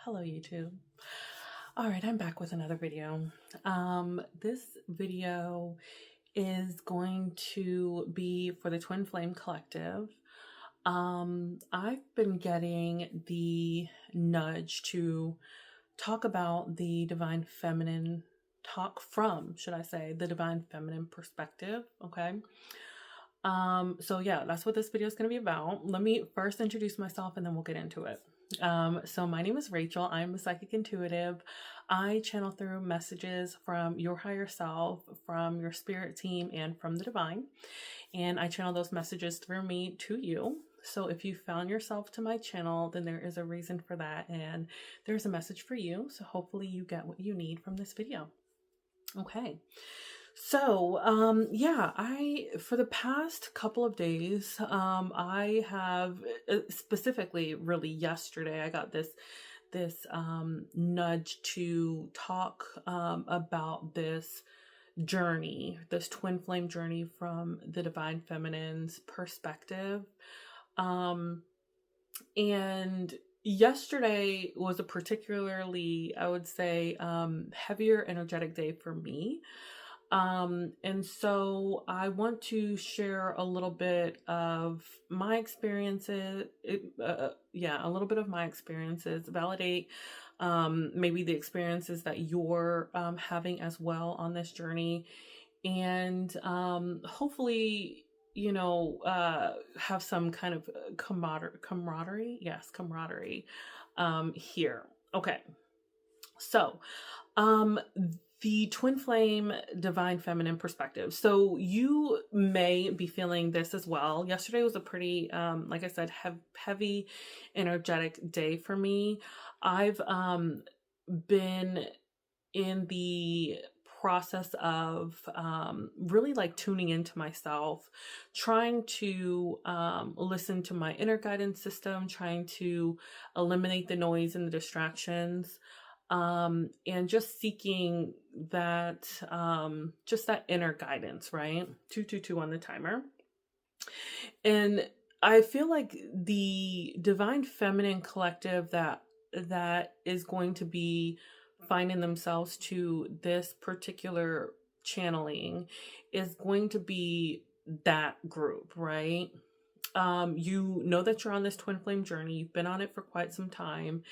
Hello YouTube. All right, I'm back with another video. This video is going to be for the Twin Flame Collective. I've been getting the nudge to talk about the Divine Feminine, should I say, the Divine Feminine perspective, okay? So yeah, that's what this video is going to be about. Let me first introduce myself and then we'll get into it. So my name is Rachel. I'm a psychic intuitive. I channel through messages from your higher self, from your spirit team, and from the divine. And I channel those messages through me to you. So if you found yourself to my channel, then there is a reason for that. And there's a message for you. So hopefully you get what you need from this video. Okay. So, yeah, for the past couple of days, I have specifically really yesterday, I got this nudge to talk, about this journey, this twin flame journey from the Divine Feminine's perspective. And yesterday was a particularly, I would say, heavier energetic day for me. And so I want to share a little bit of my experiences, a little bit of my experiences, validate, maybe the experiences that you're, having as well on this journey. And, hopefully, have some kind of camaraderie. Yes, camaraderie, here. Okay. So, the twin flame divine feminine perspective. So you may be feeling this as well. Yesterday was a pretty, like I said, heavy, energetic day for me. I've been in the process of really like tuning into myself, trying to listen to my inner guidance system, trying to eliminate the noise and the distractions. And just seeking that, just that inner guidance, right? 222 on the timer. And I feel like the Divine Feminine Collective that is going to be finding themselves to this particular channeling is going to be that group, right? You know that you're on this twin flame journey. You've been on it for quite some time.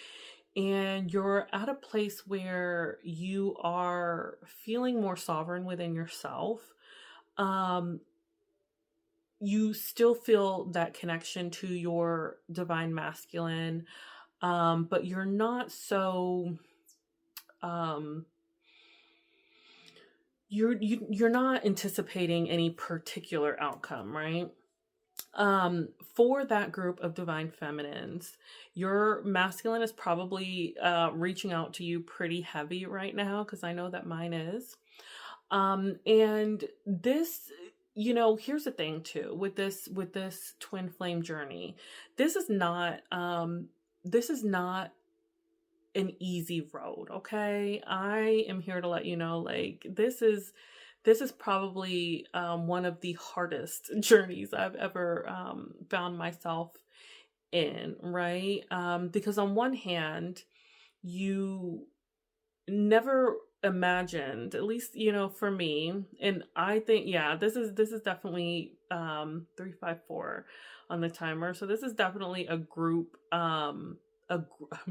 And you're at a place where you are feeling more sovereign within yourself. You still feel that connection to your divine masculine, but you're not so, you're not anticipating any particular outcome, right? For that group of divine feminines, your masculine is probably reaching out to you pretty heavy right now, because I know that mine is. And this, here's the thing too, with this twin flame journey, this is not an easy road. Okay. I am here to let you know, like, this is probably one of the hardest journeys I've ever found myself in, right? Because on one hand, you never imagined, at least, for me, and I think, yeah, this is definitely 354 on the timer. So this is definitely a group, I'm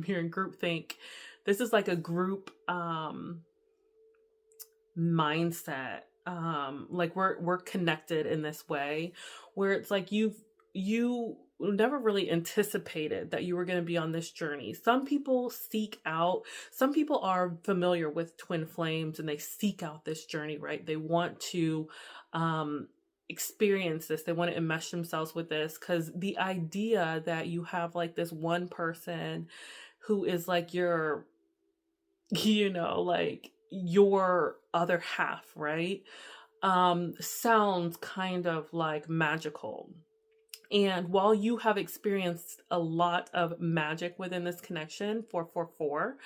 hearing group think. This is like a group mindset. Like we're connected in this way, where it's like you never really anticipated that you were going to be on this journey. Some people are familiar with twin flames and they seek out this journey, right? They want to experience this. They want to enmesh themselves with this, because the idea that you have like this one person who is like your, like your other half, right? Sounds kind of like magical. And while you have experienced a lot of magic within this connection, 444,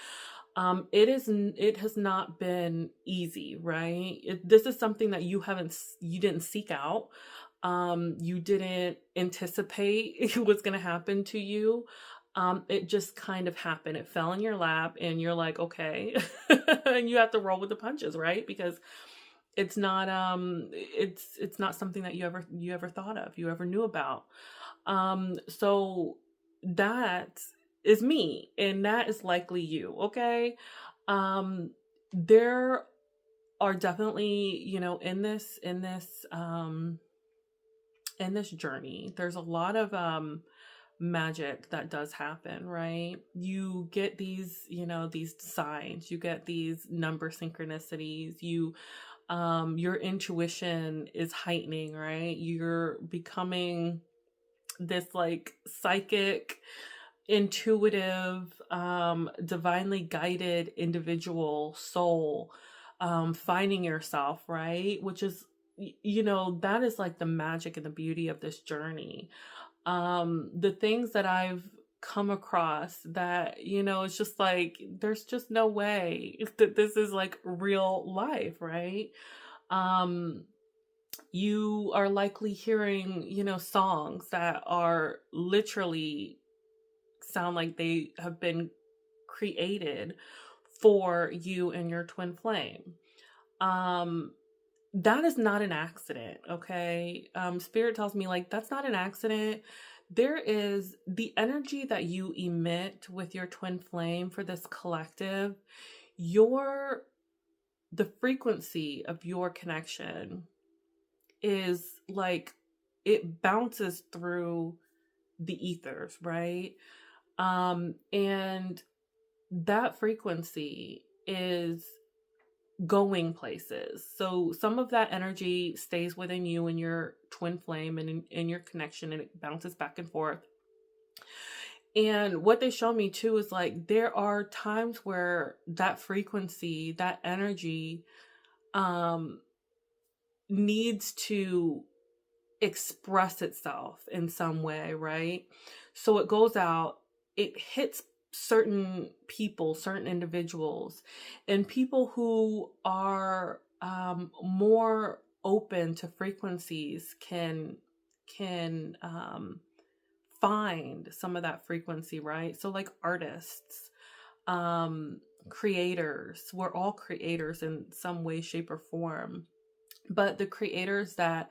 it has not been easy, right? This is something that you didn't seek out. You didn't anticipate it was going to happen to you. It just kind of happened. It fell in your lap and you're like, okay. And you have to roll with the punches, right? Because it's not something that you ever thought of, you ever knew about. So that is me, and that is likely you, okay? Um, there are definitely, in this journey, there's a lot of magic that does happen, right? You get these signs, you get these number synchronicities, your intuition is heightening, right? You're becoming this like psychic, intuitive, divinely guided individual soul, finding yourself, right? Which is, that is like the magic and the beauty of this journey. The things that I've come across that, it's just like, there's just no way that this is like real life, right? Um, you are likely hearing, songs that are literally sound like they have been created for you and your twin flame. That is not an accident, okay? Spirit tells me like that's not an accident. There is the energy that you emit with your twin flame for this collective, your the frequency of your connection is like it bounces through the ethers, right? And that frequency is going places. So some of that energy stays within you and your twin flame and in your connection, and it bounces back and forth. And what they show me too is like there are times where that frequency, that energy, needs to express itself in some way, right? So it goes out, it hits certain people, certain individuals, and people who are more open to frequencies can find some of that frequency, right? So like artists, creators, we're all creators in some way, shape, or form. But the creators that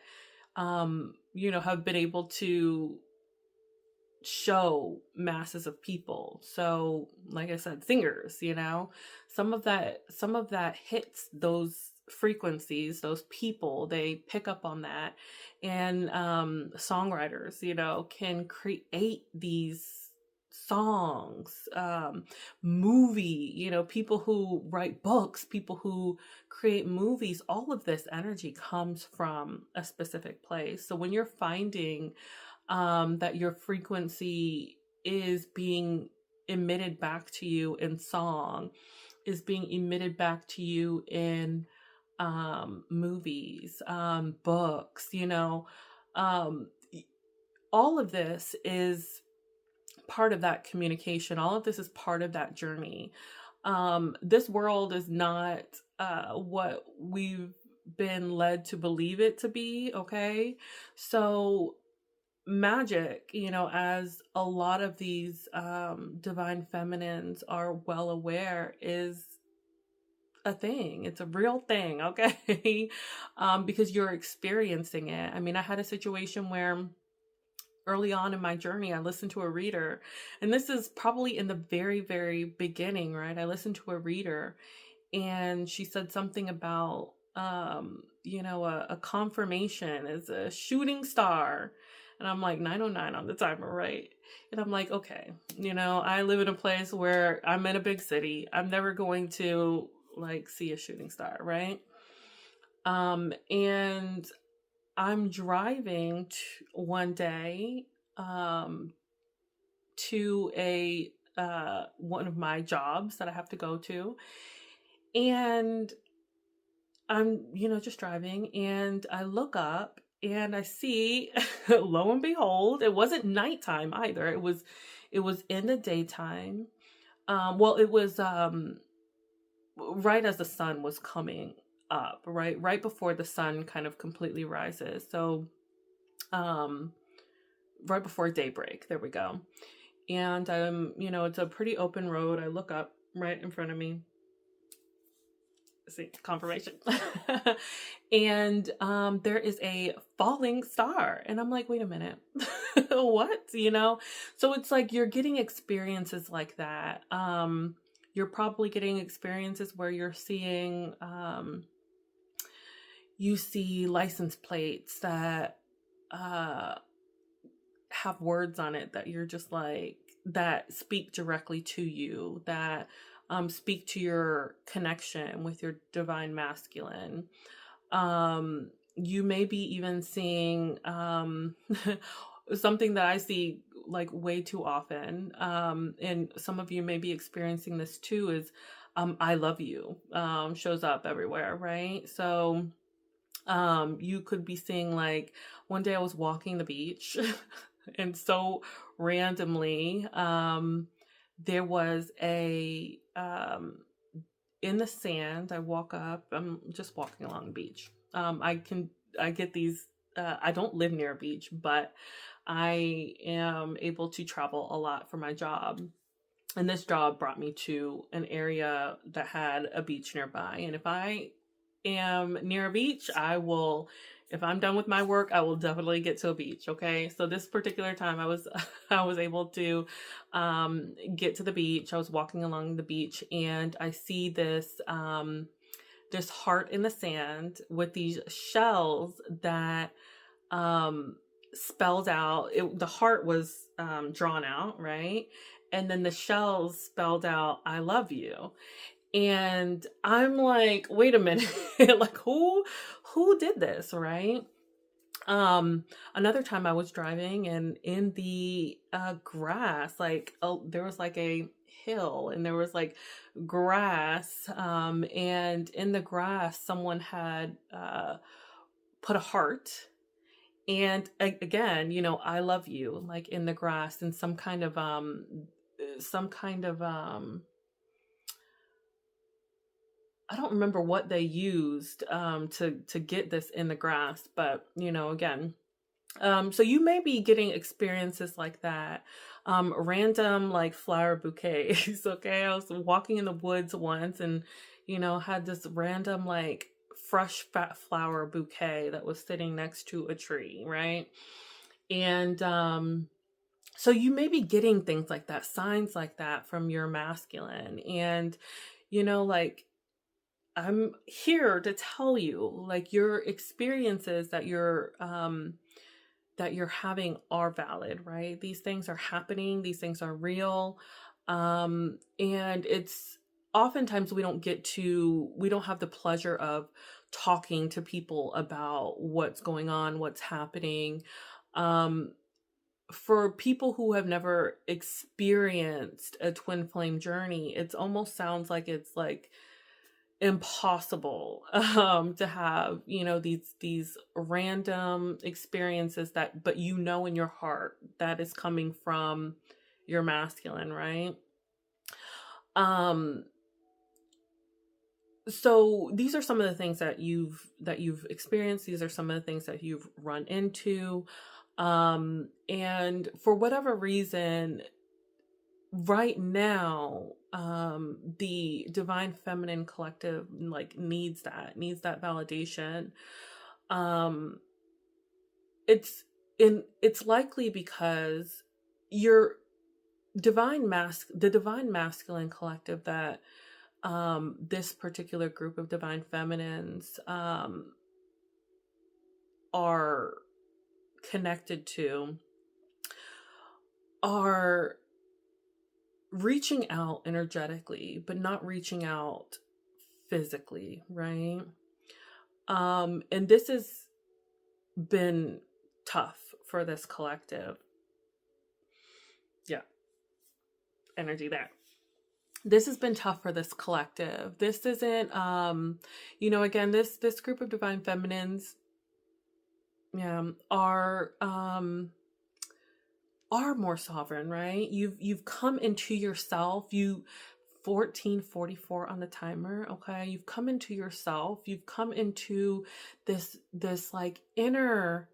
have been able to show masses of people. So, like I said, singers, some of that hits those frequencies, those people, they pick up on that. And songwriters, can create these songs, movie, people who write books, people who create movies, all of this energy comes from a specific place. So when you're finding that your frequency is being emitted back to you in song, is being emitted back to you in movies, books, um, all of this is part of that communication. All of this is part of that journey. This world is not what we've been led to believe it to be, okay? So magic, as a lot of these divine feminines are well aware, is a thing. It's a real thing, okay? Because you're experiencing it. I mean, I had a situation where early on in my journey, I listened to a reader, and this is probably in the very, very beginning, right? I listened to a reader, and she said something about, a confirmation is a shooting star. And I'm like, 909 on the timer, right? And I'm like, okay, I live in a place where I'm in a big city. I'm never going to like see a shooting star, right? And I'm driving one day to a one of my jobs that I have to go to, and I'm just driving, and I look up and I see, lo and behold, it wasn't nighttime either. It was in the daytime. Well, it was right as the sun was coming up, right before the sun kind of completely rises. So right before daybreak, there we go. and it's a pretty open road. I look up right in front of me. See, confirmation. And there is a falling star, and I'm like, wait a minute. What? So it's like you're getting experiences like that. You're probably getting experiences where you're seeing you see license plates that uh have words on it that you're just like, that speak directly to you, that speak to your connection with your divine masculine. You may be even seeing something that I see like way too often, and some of you may be experiencing this too, is I love you shows up everywhere, right? So you could be seeing, like, one day I was walking the beach and so randomly there was a in the sand. I walk up, I'm just walking along the beach. I get these I don't live near a beach, but I am able to travel a lot for my job. And this job brought me to an area that had a beach nearby. And if I am near a beach, if I'm done with my work, I will definitely get to a beach. Okay. So this particular time I was able to get to the beach. I was walking along the beach, and I see this heart in the sand with these shells that spelled out the heart was drawn out, right? And then the shells spelled out, I love you. And I'm like, wait a minute. Like, who did this, right? Another time I was driving, and in the grass, like, there was like a hill, and there was like grass, and in the grass someone had put a heart. And again, I love you, like, in the grass, and some kind of I don't remember what they used to get this in the grass, but again, so you may be getting experiences like that, random, like, flower bouquets. Okay, I was walking in the woods once, and had this random, like, fresh fat flower bouquet that was sitting next to a tree, right? And so you may be getting things like that, signs like that from your masculine, and like, I'm here to tell you, like, your experiences that you're having are valid, right? These things are happening, these things are real. And it's oftentimes we don't have the pleasure of talking to people about what's going on, what's happening. For people who have never experienced a twin flame journey, it almost sounds like it's like impossible to have these random experiences, but in your heart that is coming from your masculine, right? So these are some of the things that you've experienced. These are some of the things that you've run into, and for whatever reason right now, the divine feminine collective, like, needs that validation. um it's likely because your the divine masculine collective that this particular group of divine feminines are connected to are reaching out energetically, but not reaching out physically, right? And this has been tough for this collective. Yeah, energy there. This has been tough for this collective. This isn't, again, this group of divine feminines, yeah, are more sovereign, right? You've come into yourself. 1444 on the timer. Okay, you've come into yourself. You've come into this like inner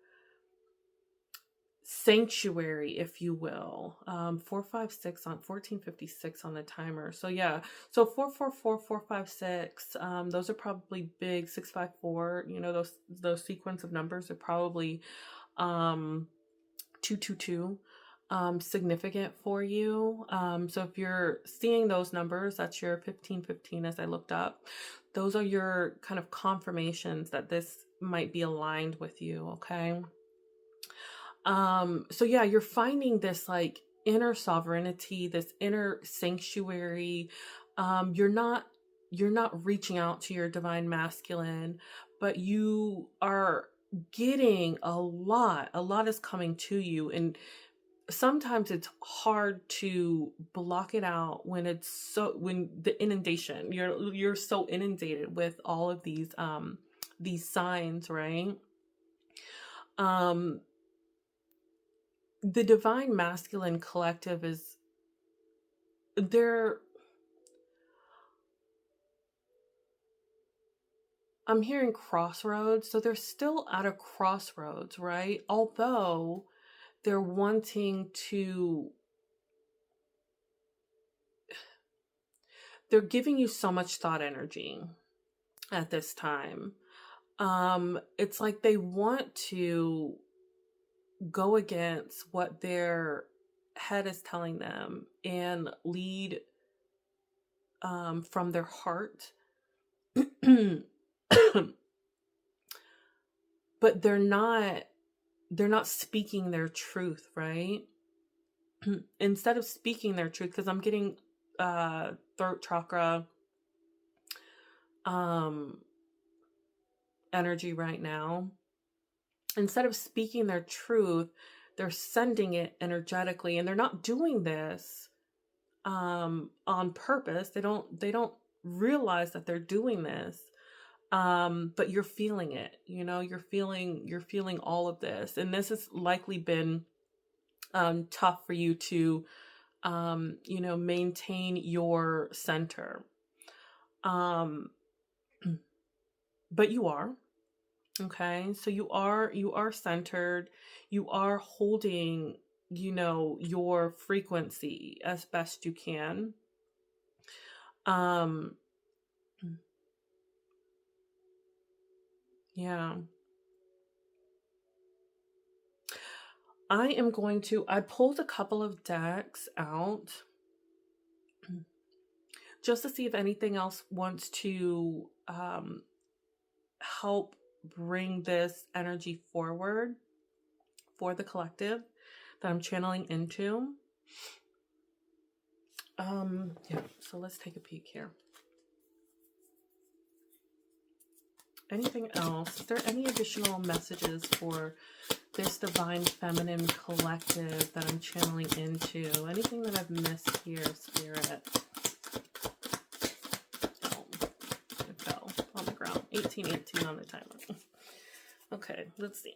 sanctuary, if you will. 456 on 1456 on the timer. So yeah, so 444456. Those are probably big. 654. You know, those sequence of numbers are probably 222. Significant for you. So if you're seeing those numbers, that's your 1515 as I looked up. Those are your kind of confirmations that this might be aligned with you, okay? So yeah, you're finding this like inner sovereignty, this inner sanctuary. You're not reaching out to your divine masculine, but you are getting a lot is coming to you, and sometimes it's hard to block it out when when the inundation, you're so inundated with all of these signs, right? um the divine masculine collective is there. I'm hearing crossroads, so they're still at a crossroads, right? Although they're wanting to, they're giving you so much thought energy at this time. It's like they want to go against what their head is telling them and lead from their heart. But they're not speaking their truth, right? Instead of speaking their truth, because I'm getting throat chakra energy right now. Instead of speaking their truth, they're sending it energetically, and they're not doing this on purpose. They don't realize that they're doing this. But you're feeling it, you're feeling all of this, and this has likely been tough for you to maintain your center. But you are okay. So you are centered. You are holding your frequency as best you can. um yeah, I pulled a couple of decks out just to see if anything else wants to help bring this energy forward for the collective that I'm channeling into. Yeah, so let's take a peek here. Anything else? Is there any additional messages for this divine feminine collective that I'm channeling into? Anything that I've missed here, Spirit? Oh, it fell on the ground. 1818 on the timer. Okay, let's see.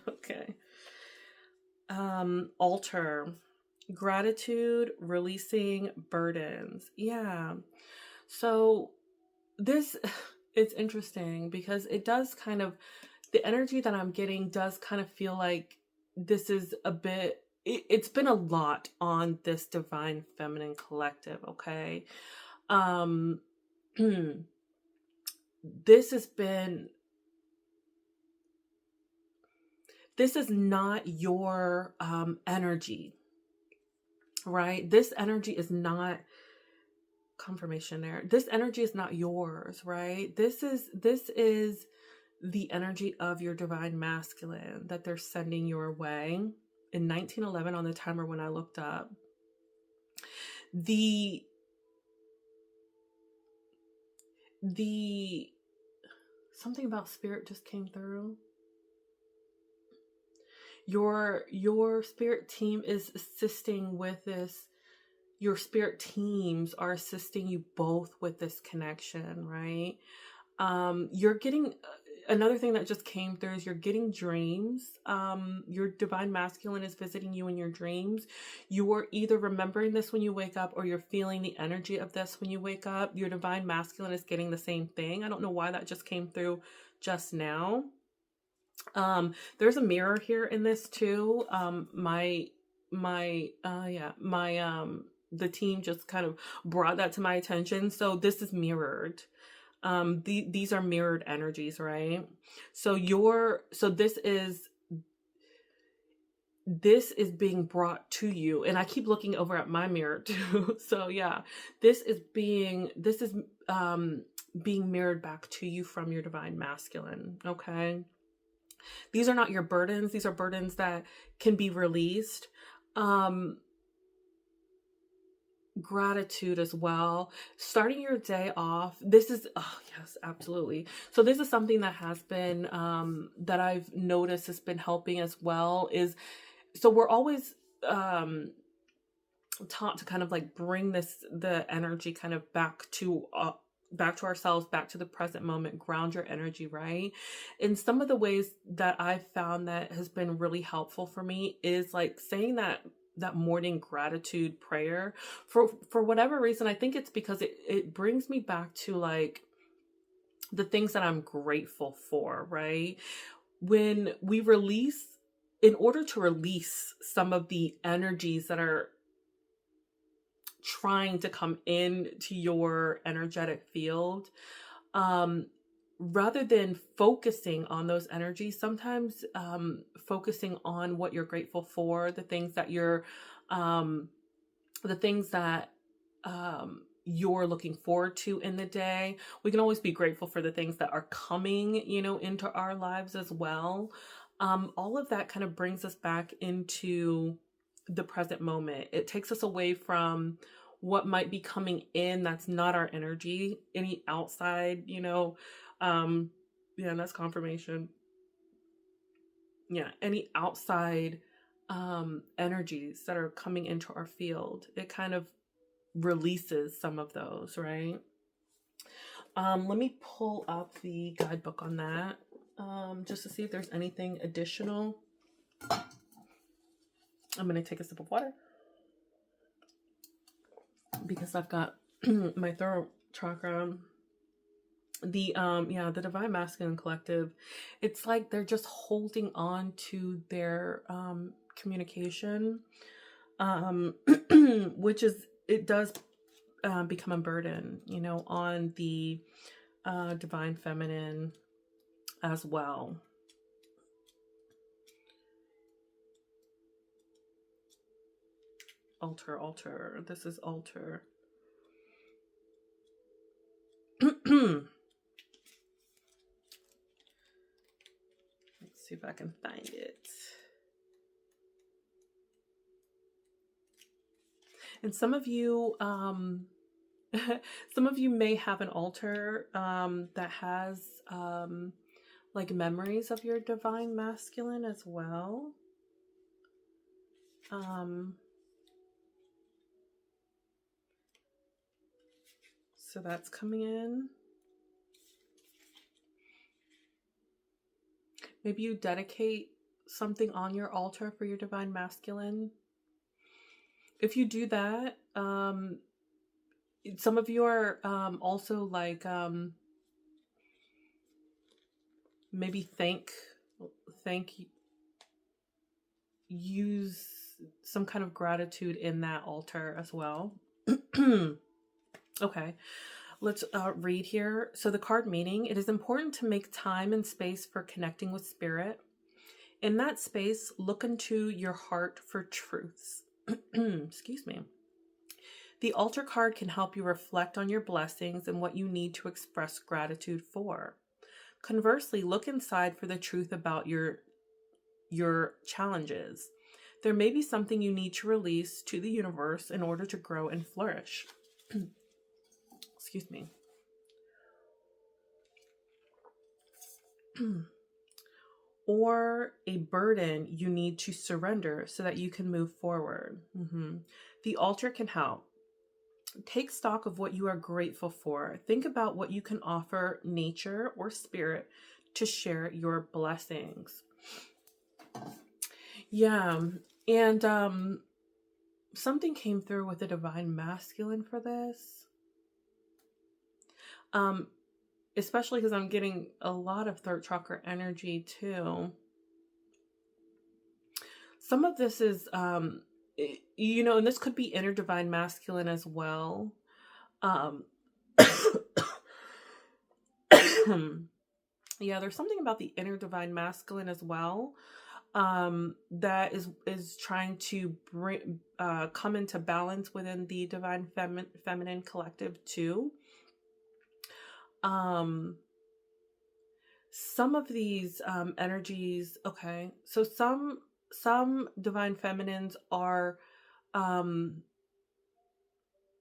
Okay. Altar. Gratitude, releasing burdens. Yeah. So this, it's interesting because it does kind of, the energy that I'm getting does kind of feel like this is a bit, it's been a lot on this divine feminine collective, okay? This has been, this is not your energy, right? This energy is not, confirmation there. This energy is not yours, right? This is the energy of your divine masculine that they're sending your way. In 1911 on the timer when I looked up, the something about spirit just came through. Your spirit team is assisting with this. Your spirit teams are assisting you both with this connection, right? You're getting, another thing that just came through is you're getting dreams. Your divine masculine is visiting you in your dreams. You are either remembering this when you wake up, or you're feeling the energy of this when you wake up. Your divine masculine is getting the same thing. I don't know why that just came through just now. There's a mirror here in this too. The team just kind of brought that to my attention. So this is mirrored. These are mirrored energies, right? So this is being brought to you, and I keep looking over at my mirror too. So yeah, this is being mirrored back to you from your divine masculine. Okay, these are not your burdens. These are burdens that can be released. Gratitude as well. Starting your day off. This is, oh yes, absolutely. So this is something that has been, that I've noticed has been helping as well, is, so we're always, taught to kind of like bring the energy kind of back to ourselves, back to the present moment, ground your energy, right? And some of the ways that I've found that has been really helpful for me is like saying that morning gratitude prayer. For whatever reason, I think it's because it brings me back to like the things that I'm grateful for, right? When we release, in order to release some of the energies that are trying to come into your energetic field, rather than focusing on those energies, sometimes focusing on what you're grateful for, the things that you're looking forward to in the day. We can always be grateful for the things that are coming, into our lives as well. All of that kind of brings us back into the present moment. It takes us away from what might be coming in that's not our energy, any outside, that's confirmation. Yeah, any outside energies that are coming into our field, it kind of releases some of those, right? Let me pull up the guidebook on that, just to see if there's anything additional. I'm going to take a sip of water because I've got my throat chakra. The Divine Masculine Collective, it's like they're just holding on to their communication, which is, it does become a burden, on the Divine Feminine as well. Altar. This is altar. Let's see if I can find it. And some of you, may have an altar that has like memories of your Divine Masculine as well. So that's coming in. Maybe you dedicate something on your altar for your Divine Masculine. If you do that, some of you are also like maybe use some kind of gratitude in that altar as well. Okay, let's read here. So the card meaning: it is important to make time and space for connecting with spirit. In that space, look into your heart for truths. Excuse me. The altar card can help you reflect on your blessings and what you need to express gratitude for. Conversely, look inside for the truth about your challenges. There may be something you need to release to the universe in order to grow and flourish. Excuse me. Or a burden you need to surrender so that you can move forward. The altar can help. Take stock of what you are grateful for. Think about what you can offer nature or spirit to share your blessings. Yeah, and something came through with the Divine Masculine for this. especially because I'm getting a lot of throat chakra energy too. Some of this is, and this could be inner divine masculine as well. Um, yeah, there's something about the inner divine masculine as well, that is trying to bring come into balance within the divine feminine collective too. Some of these energies, okay, so some divine feminines are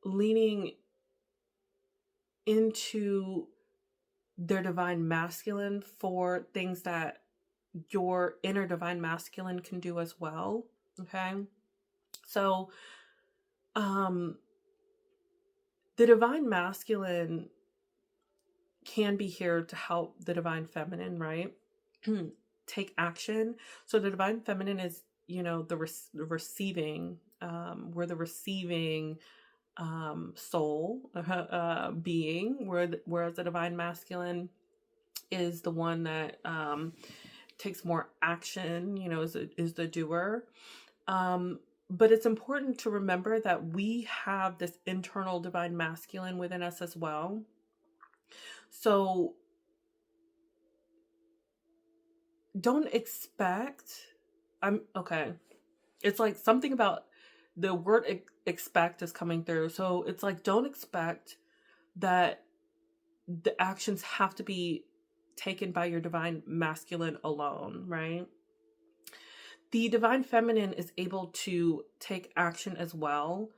leaning into their divine masculine for things that your inner divine masculine can do as well. Okay. So, the divine masculine can be here to help the divine feminine, right? Take action. So the divine feminine is, the receiving, we're the receiving soul being, whereas the divine masculine is the one that takes more action, is the doer. But it's important to remember that we have this internal divine masculine within us as well. So don't expect, it's like something about the word expect is coming through. So it's like, don't expect that the actions have to be taken by your divine masculine alone, right? The divine feminine is able to take action as well.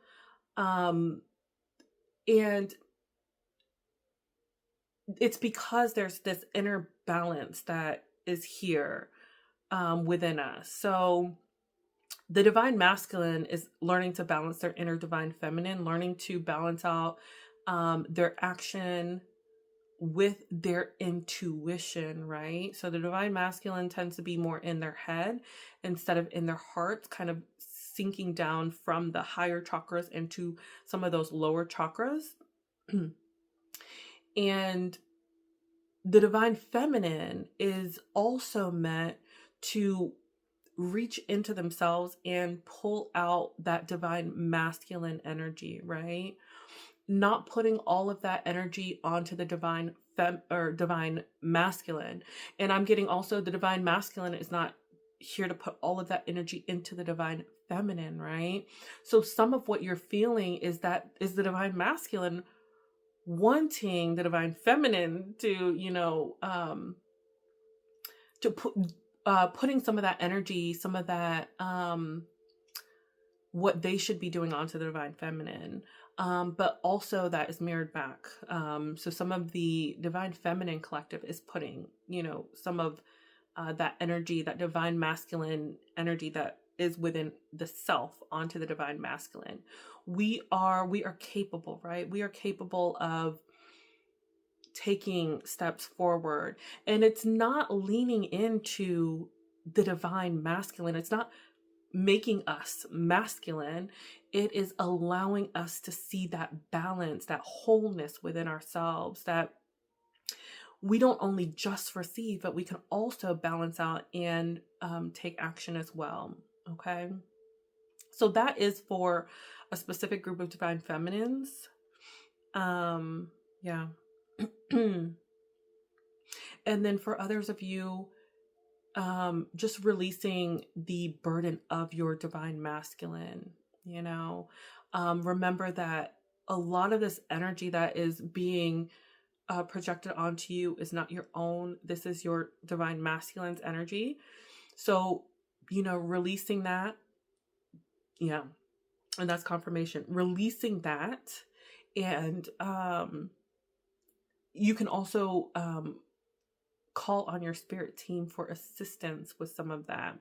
And it's because there's this inner balance that is here within us. So the divine masculine is learning to balance their inner divine feminine, learning to balance out their action with their intuition, right? So the divine masculine tends to be more in their head instead of in their heart, kind of sinking down from the higher chakras into some of those lower chakras. And the divine feminine is also meant to reach into themselves and pull out that divine masculine energy, right? Not putting all of that energy onto the divine divine masculine. And I'm getting also the divine masculine is not here to put all of that energy into the divine feminine, right? So some of what you're feeling is the divine masculine wanting the divine feminine to, to put putting some of that energy, some of that what they should be doing onto the divine feminine. But also that is mirrored back. So some of the divine feminine collective is putting, some of that energy, that divine masculine energy that is within the self onto the divine masculine. We are capable, right? We are capable of taking steps forward, and it's not leaning into the divine masculine. It's not making us masculine. It is allowing us to see that balance, that wholeness within ourselves, that we don't only just receive, but we can also balance out and take action as well. Okay. So that is for a specific group of divine feminines. Yeah. And then for others of you, just releasing the burden of your divine masculine, remember that a lot of this energy that is being projected onto you is not your own. This is your divine masculine's energy. So, releasing that. Yeah. And that's confirmation, releasing that. And, you can also, call on your spirit team for assistance with some of that.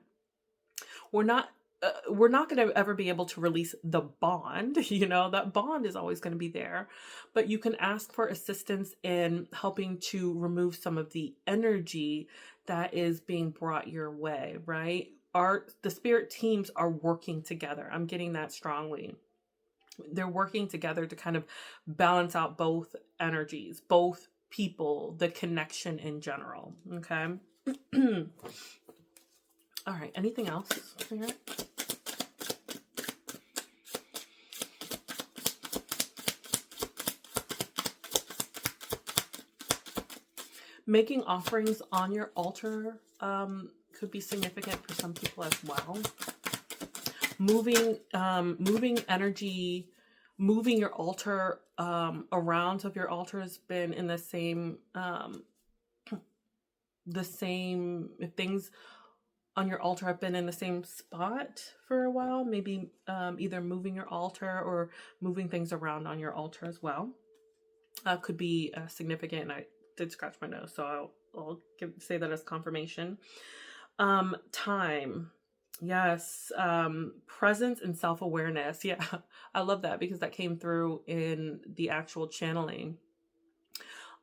We're not going to ever be able to release the bond, that bond is always going to be there, but you can ask for assistance in helping to remove some of the energy that is being brought your way, right? The spirit teams are working together. I'm getting that strongly. They're working together to kind of balance out both energies, both people, the connection in general. Okay. All right. Anything else, Spirit? Making offerings on your altar could be significant for some people as well. Moving energy, moving your altar around. So if your altar has been in the same if things on your altar have been in the same spot for a while, maybe either moving your altar or moving things around on your altar as well could be significant. And I did scratch my nose, so I'll say that as confirmation. Time. Yes. Presence and self-awareness. Yeah. I love that because that came through in the actual channeling.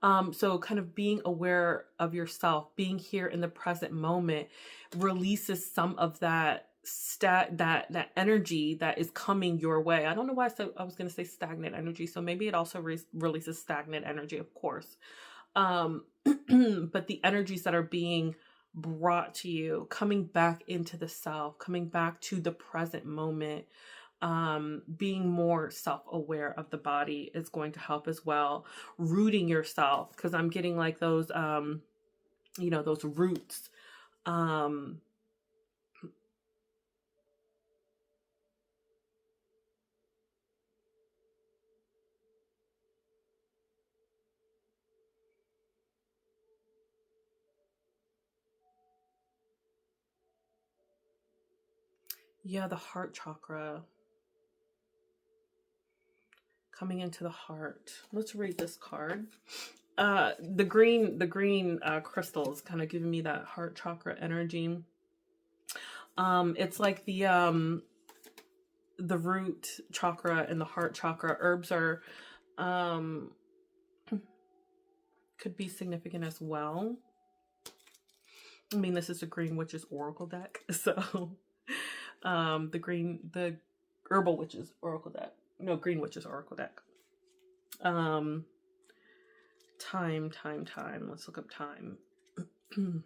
So kind of being aware of yourself, being here in the present moment releases some of that that energy that is coming your way. I don't know why I was going to say stagnant energy. So maybe it also releases stagnant energy, of course. But the energies that are being brought to you, coming back into the self, coming back to the present moment, being more self-aware of the body is going to help as well. Rooting yourself, because I'm getting like those, those roots. Yeah, the heart chakra. Coming into the heart. Let's read this card. The green crystals kind of giving me that heart chakra energy. It's like the root chakra and the heart chakra. Herbs are could be significant as well. I mean, this is a Green Witches Oracle deck, so the Herbal Witches Oracle deck. No, Green Witches Oracle deck. Time. Let's look up time. Time,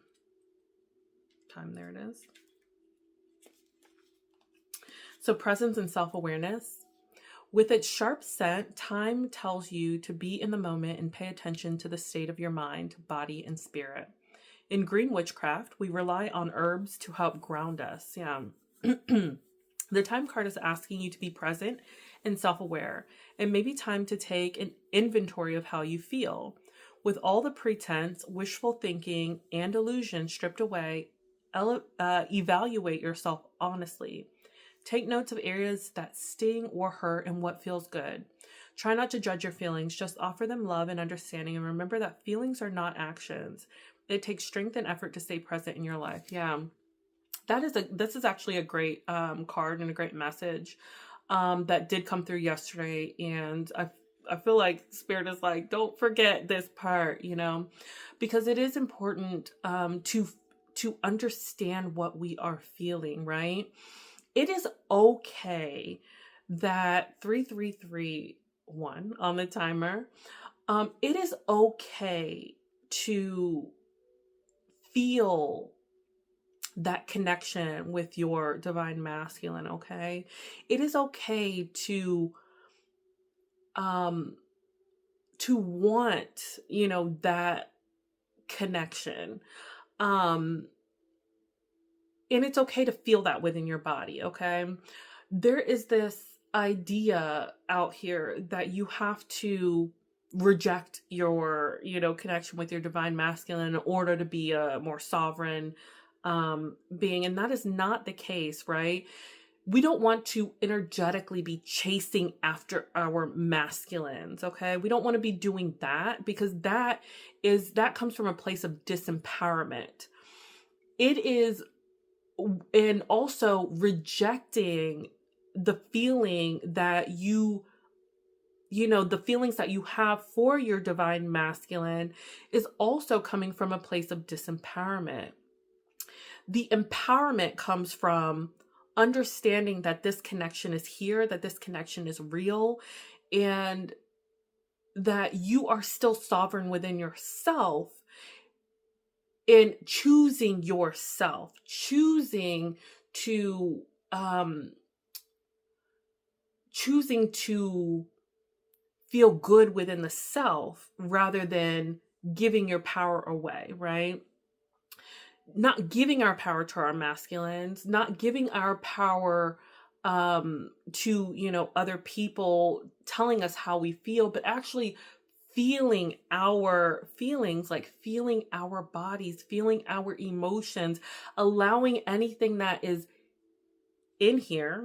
there it is. So presence and self-awareness. With its sharp scent, time tells you to be in the moment and pay attention to the state of your mind, body, and spirit. In green witchcraft, we rely on herbs to help ground us. Yeah. The time card is asking you to be present and self-aware. It may be time to take an inventory of how you feel. With all the pretense, wishful thinking, and illusion stripped away, evaluate yourself honestly. Take notes of areas that sting or hurt and what feels good. Try not to judge your feelings, just offer them love and understanding, and remember that feelings are not actions. It takes strength and effort to stay present in your life. Yeah. This is actually a great card and a great message that did come through yesterday, and I feel like Spirit is like, don't forget this part, because it is important to understand what we are feeling, right? It is okay that 3331 on the timer. It is okay to feel that connection with your divine masculine, okay? It is okay to want, that connection. And it's okay to feel that within your body, okay? There is this idea out here that you have to reject your, connection with your divine masculine in order to be a more sovereign being. And that is not the case, right? We don't want to energetically be chasing after our masculines, okay? We don't want to be doing that because that comes from a place of disempowerment. It is, and also rejecting the feeling that the feelings that you have for your divine masculine is also coming from a place of disempowerment. The empowerment comes from understanding that this connection is here, that this connection is real, and that you are still sovereign within yourself in choosing yourself, um choosing to feel good within the self rather than giving your power away, right? Not giving our power to our masculines, not giving our power to, other people telling us how we feel, but actually feeling our feelings, like feeling our bodies, feeling our emotions, allowing anything that is in here,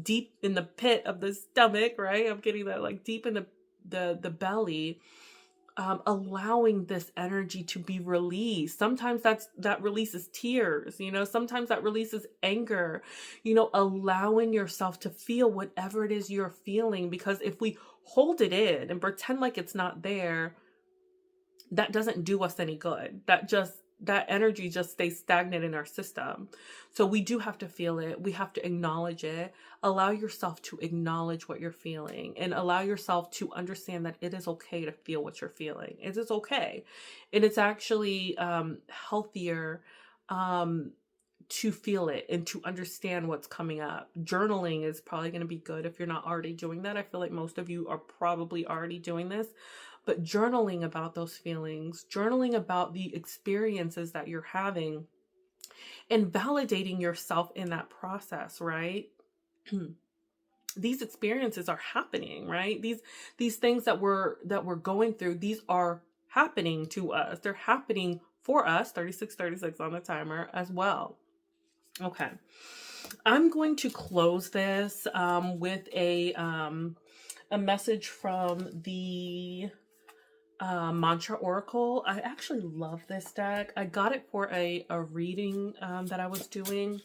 deep in the pit of the stomach, right? I'm getting that, like deep in the belly, allowing this energy to be released. Sometimes that releases tears, sometimes that releases anger, allowing yourself to feel whatever it is you're feeling. Because if we hold it in and pretend like it's not there, that doesn't do us any good. That energy just stays stagnant in our system. So we do have to feel it. We have to acknowledge it. Allow yourself to acknowledge what you're feeling, and allow yourself to understand that it is okay to feel what you're feeling. It is okay. And it's actually healthier to feel it and to understand what's coming up. Journaling is probably going to be good if you're not already doing that. I feel like most of you are probably already doing this. But journaling about those feelings, journaling about the experiences that you're having, and validating yourself in that process, right? These experiences are happening, right? These things that we're going through, these are happening to us. They're happening for us, 3636 on the timer as well. Okay. I'm going to close this with a message from the Mantra Oracle. I actually love this deck. I got it for a reading that I was doing,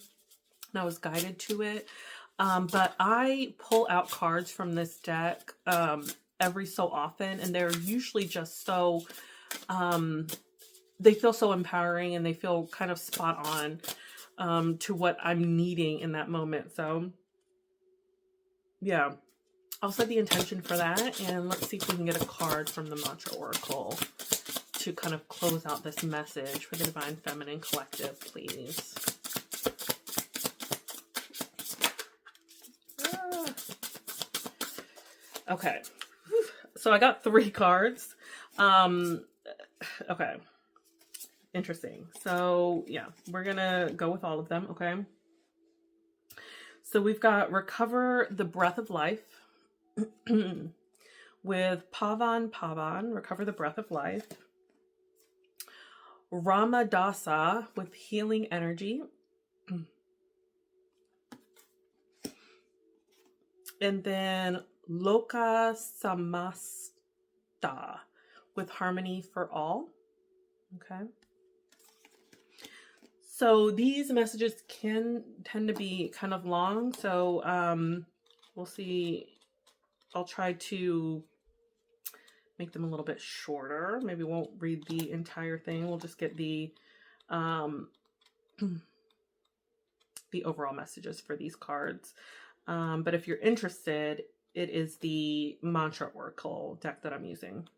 and I was guided to it. But I pull out cards from this deck every so often, and they're usually just so, they feel so empowering, and they feel kind of spot on to what I'm needing in that moment. So yeah. I'll set the intention for that, and let's see if we can get a card from the Mantra Oracle to kind of close out this message for the Divine Feminine Collective, please. Okay. So I got 3 cards. Okay. Interesting. So yeah, we're gonna go with all of them, okay? So we've got Recover the Breath of Life. With Pavan, Recover the Breath of Life. Ramadasa with Healing Energy. And then Loka Samasta with Harmony for All. Okay. So these messages can tend to be kind of long. So we'll see. I'll try to make them a little bit shorter. Maybe won't read the entire thing. We'll just get the overall messages for these cards. But if you're interested, it is the Mantra Oracle deck that I'm using.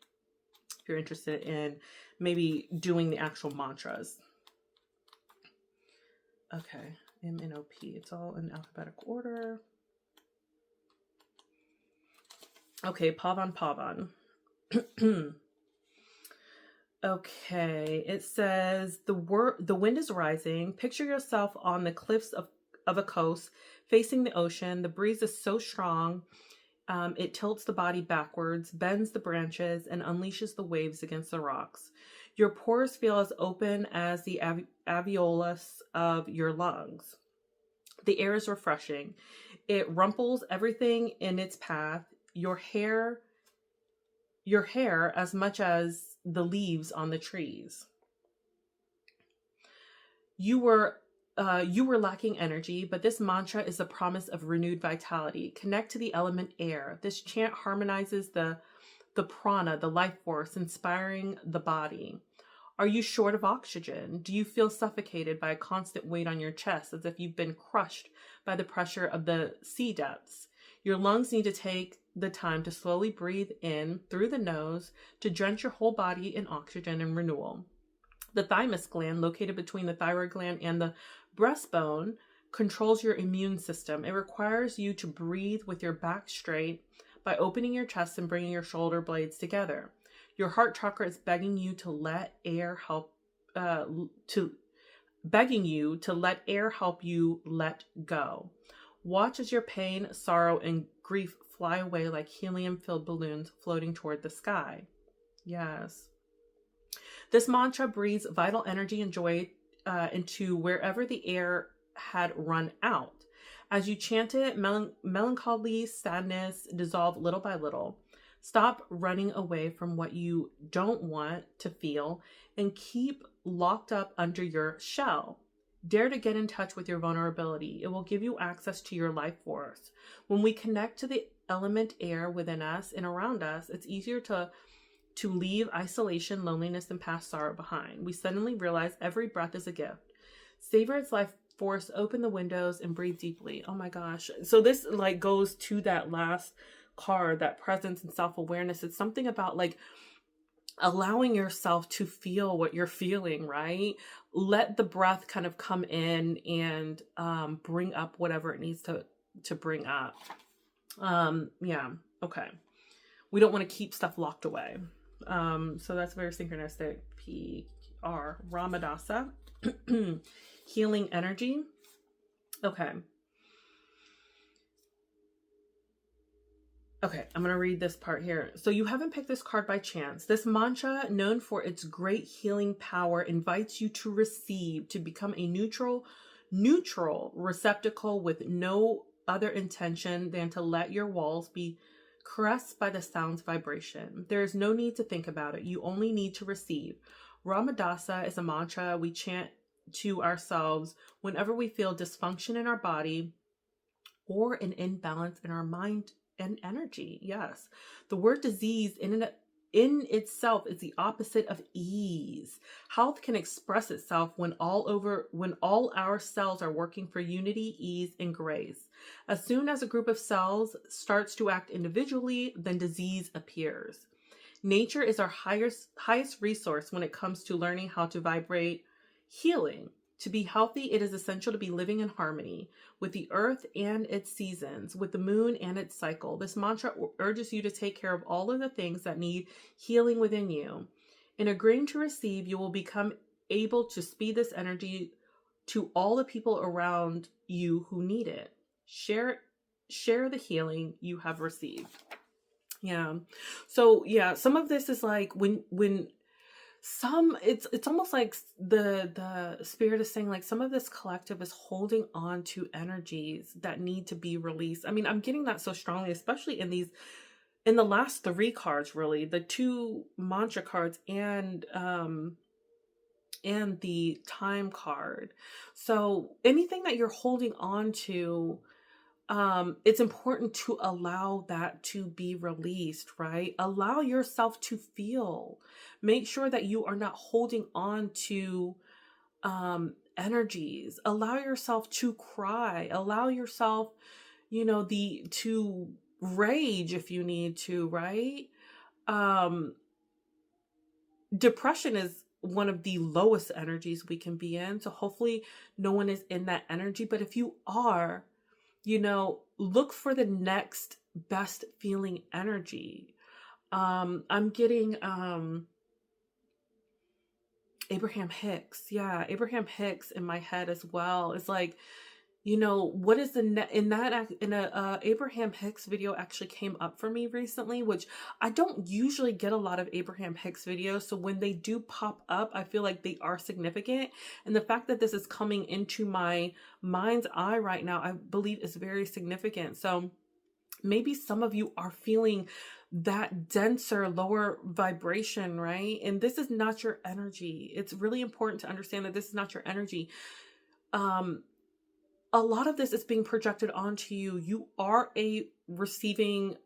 If you're interested in maybe doing the actual mantras. Okay, MNOP. It's all in alphabetical order. Okay, Pavan. Okay, it says the wind is rising. Picture yourself on the cliffs of a coast facing the ocean. The breeze is so strong, it tilts the body backwards, bends the branches, and unleashes the waves against the rocks. Your pores feel as open as the alveolus of your lungs. The air is refreshing. It rumples everything in its path. Your hair as much as the leaves on the trees. You were lacking energy, but this mantra is the promise of renewed vitality. Connect to the element air. This chant harmonizes the prana, the life force, inspiring the body. Are you short of oxygen? Do you feel suffocated by a constant weight on your chest, as if you've been crushed by the pressure of the sea depths? Your lungs need to take the time to slowly breathe in through the nose to drench your whole body in oxygen and renewal. The thymus gland, located between the thyroid gland and the breastbone, controls your immune system. It requires you to breathe with your back straight by opening your chest and bringing your shoulder blades together. Your heart chakra is begging you to let air help you let go. Watch as your pain, sorrow, and grief fly away like helium-filled balloons floating toward the sky. Yes. This mantra breathes vital energy and joy into wherever the air had run out. As you chant it, melancholy, sadness dissolve little by little. Stop running away from what you don't want to feel and keep locked up under your shell. Dare to get in touch with your vulnerability. It will give you access to your life force. When we connect to the element air within us and around us, it's easier to leave isolation, loneliness, and past sorrow behind. We suddenly realize every breath is a gift. Savor its life force, open the windows, and breathe deeply. Oh my gosh. So this like goes to that last card, that presence and self-awareness. It's something about like allowing yourself to feel what you're feeling, right? Let the breath kind of come in and bring up whatever it needs to bring up. Yeah. Okay. We don't want to keep stuff locked away. So that's very synchronistic. PR Ramadasa. Healing energy. Okay. Okay, I'm going to read this part here. So you haven't picked this card by chance. This mantra, known for its great healing power, invites you to receive, to become a neutral receptacle with no other intention than to let your walls be caressed by the sound's vibration. There is no need to think about it. You only need to receive. Ramadasa is a mantra we chant to ourselves whenever we feel dysfunction in our body or an imbalance in our mind and energy. Yes. The word disease in itself is the opposite of ease. Health can express itself when all our cells are working for unity, ease, and grace. As soon as a group of cells starts to act individually, then disease appears. Nature is our highest resource when it comes to learning how to vibrate healing. To be healthy, it is essential to be living in harmony with the earth and its seasons, with the moon and its cycle. This mantra urges you to take care of all of the things that need healing within you. In agreeing to receive, you will become able to speed this energy to all the people around you who need it. Share the healing you have received. Yeah. So yeah, some of this is like when it's almost like the spirit is saying like some of this collective is holding on to energies that need to be released. I mean, I'm getting that so strongly, especially in the last 3 cards, really, the 2 mantra cards and the time card. So anything that you're holding on to, it's important to allow that to be released, right? Allow yourself to feel. Make sure that you are not holding on to energies. Allow yourself to cry. Allow yourself, to rage if you need to, right? Depression is one of the lowest energies we can be in. So hopefully no one is in that energy. But if you are, look for the next best feeling energy. I'm getting Abraham Hicks. Yeah, Abraham Hicks in my head as well. It's like, what is the Abraham Hicks video actually came up for me recently, which I don't usually get a lot of Abraham Hicks videos. So when they do pop up, I feel like they are significant. And the fact that this is coming into my mind's eye right now, I believe is very significant. So maybe some of you are feeling that denser, lower vibration, right? And this is not your energy. It's really important to understand that this is not your energy. A lot of this is being projected onto you. You are a receiving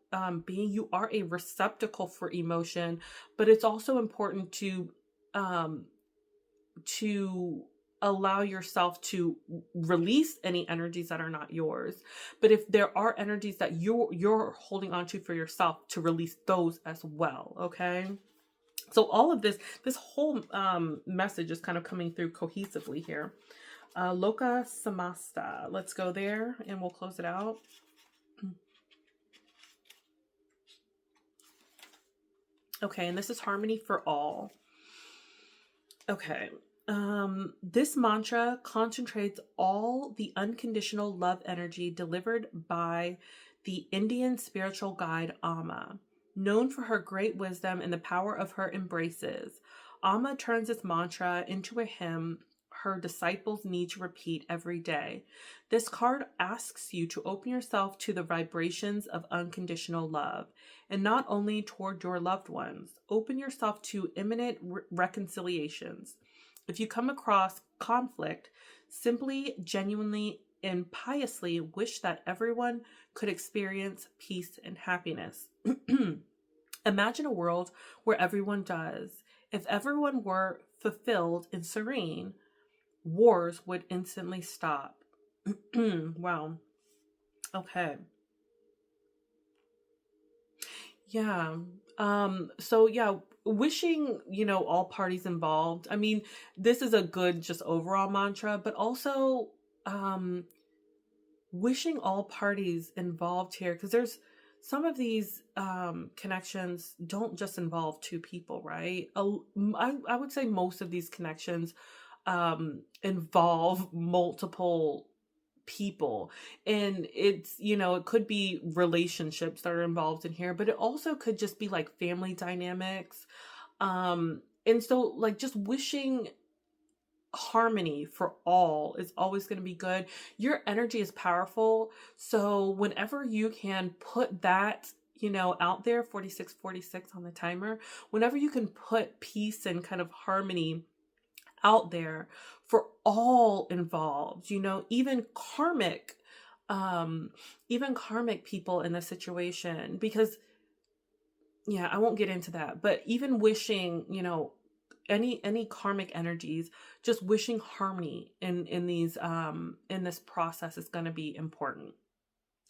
being. You are a receptacle for emotion, but it's also important to allow yourself to release any energies that are not yours. But if there are energies that you're holding on to for yourself, to release those as well. Okay. So all of this whole message is kind of coming through cohesively here. Loka Samasta. Let's go there and we'll close it out. Okay, and this is harmony for all. Okay. This mantra concentrates all the unconditional love energy delivered by the Indian spiritual guide Amma. Known for her great wisdom and the power of her embraces, Amma turns this mantra into a hymn her disciples need to repeat every day. This card asks you to open yourself to the vibrations of unconditional love, and not only toward your loved ones. Open yourself to imminent reconciliations. If you come across conflict, simply, genuinely, and piously wish that everyone could experience peace and happiness. Imagine a world where everyone does. If everyone were fulfilled and serene, wars would instantly stop. Wow. Okay. Yeah. So yeah, wishing, all parties involved. I mean, this is a good just overall mantra, but also wishing all parties involved here, because there's some of these connections don't just involve two people, right? I would say most of these connections involve multiple people, and it's, it could be relationships that are involved in here, but it also could just be like family dynamics. And so like just wishing harmony for all is always going to be good. Your energy is powerful, so whenever you can put that out there, 4646 on the timer, whenever you can put peace and kind of harmony out there for all involved, even karmic people in the situation, because I won't get into that, but even wishing, any karmic energies, just wishing harmony in these in this process is going to be important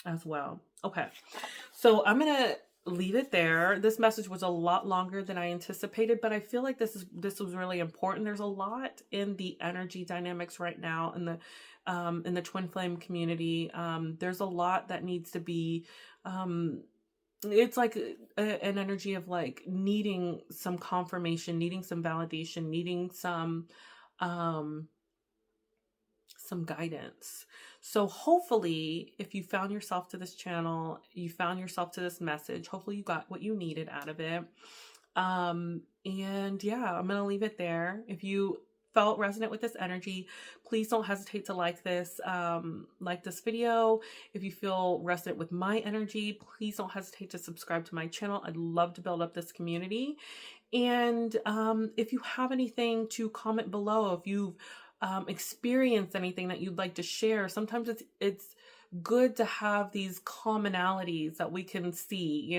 as well. Okay, so I'm gonna leave it there. This message was a lot longer than I anticipated, but I feel like this was really important. There's a lot in the energy dynamics right now in the twin flame community. There's a lot that needs to be it's like an energy of like needing some confirmation, needing some validation, needing some guidance. So hopefully, if you found yourself to this channel, you found yourself to this message, hopefully you got what you needed out of it. And yeah, I'm going to leave it there. If you felt resonant with this energy, please don't hesitate to like this video. If you feel resonant with my energy, please don't hesitate to subscribe to my channel. I'd love to build up this community. And if you have anything to comment below, if you've experienced anything that you'd like to share, sometimes it's good to have these commonalities that we can see,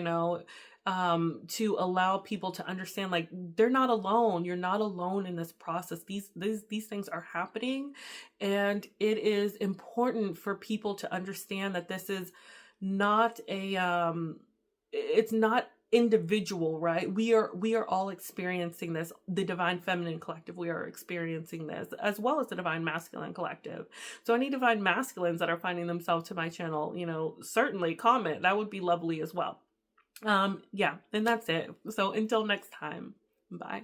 to allow people to understand, like, they're not alone. You're not alone in this process. These things are happening, and it is important for people to understand that this is not it's not individual, right? We are all experiencing this. The Divine Feminine Collective, we are experiencing this, as well as the Divine Masculine Collective. So any Divine Masculines that are finding themselves to my channel, certainly comment. That would be lovely as well. Yeah, and that's it. So until next time, bye.